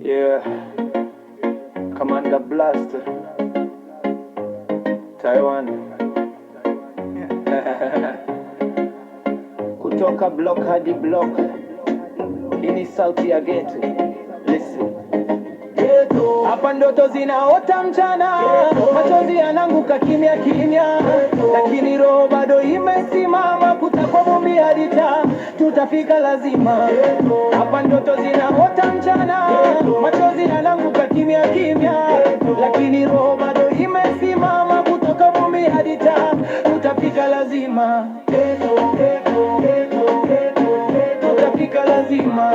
Yeah, Commander Blast, Taiwan. Kutoka block hadi block, hii ni sauti ya ghetto. Listen. Hapa ndoto zinaota mchana, machozi yananguka kimya kimya, lakini roho bado imesimama, kutakuwa vumbi hadi taa, tutafika lazima. Hapa ndoto zinaota mchana, machozi yananguka kimya kimya, lakini roho bado imesimama, kutakuwa vumbi hadi taa, tutafika lazima. Tutafika lazima.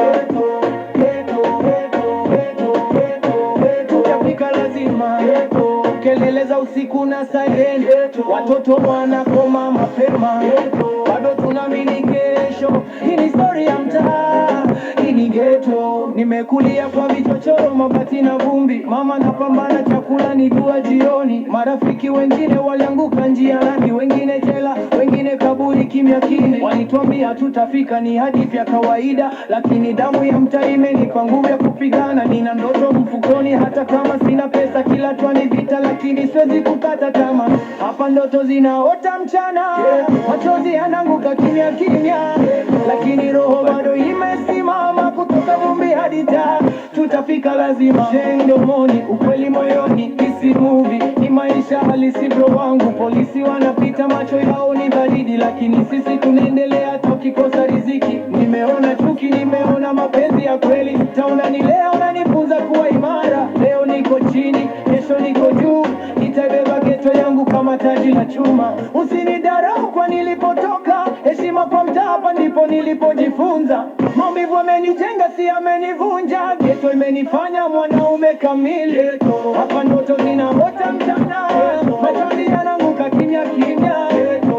Kelele za usiku na siren, watoto wanakoma mapema, bado tunaamini kesho. Hii ni story ya mtaa, hii ni ghetto. Nimekulia kwa vichochoro, mabati na vumbi, mama napambana, chakula ni dua jioni. Marafiki wengine walianguka njiani, wengine jela, wengine kaburi kimya kimya. Walituambia tutafika, ni hadithi ya kawaida, lakini damu ya mtaa imenipa nguvu ya kupigana. Nina ndoto mfukoni hata kama sina pesa, kila twani vita lakini siwezi kukata tamaa. Hapa ndoto zinaota mchana, machozi yananguka kimya kimya, lakini roho bado imesimama, kutoka vumbi hadi taa, tutafika lazima. Mdomoni, ukweli moyoni, isi movie ni maisha halisi bro wangu. Polisi wanapita, macho yao ni baridi, lakini sisi tunaendelea tukikosa riziki. Nimeona chuki, nimeona mapenzi ya kweli, taunanilea unanifunza kuwa imara. Leo niko chini, kesho niko juu, nitaibeba ghetto yangu kama taji la chuma. Usinidharau kwa nilipotoka, heshima kwa mtaa, hapa ndipo nilipojifunza. Maumivu amenijenga, si amenivunja, ghetto imenifanya mwanaume kamili. Hapa ndoto zinaota mchana, machozi yananguka kimya kimya,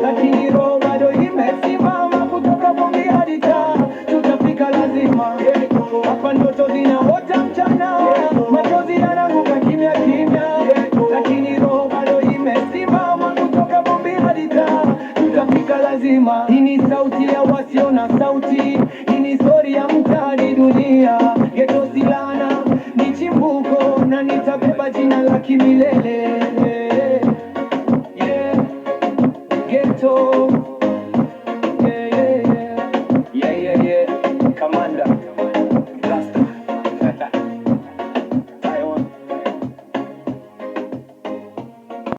lakini roho bado imesimama, kutoka vumbi hadi taa, tutafika lazima. Hapa ndoto zinaota mchana, machozi yananguka kimya kimya, lakini roho bado imesimama, kutoka vumbi hadi taa, tutafika lazima. Hii ni sauti ya wasio na sauti, hii ni story ya mtaani dunia. Ghetto si laana, ni chimbuko, na nitabeba jina la kimilele.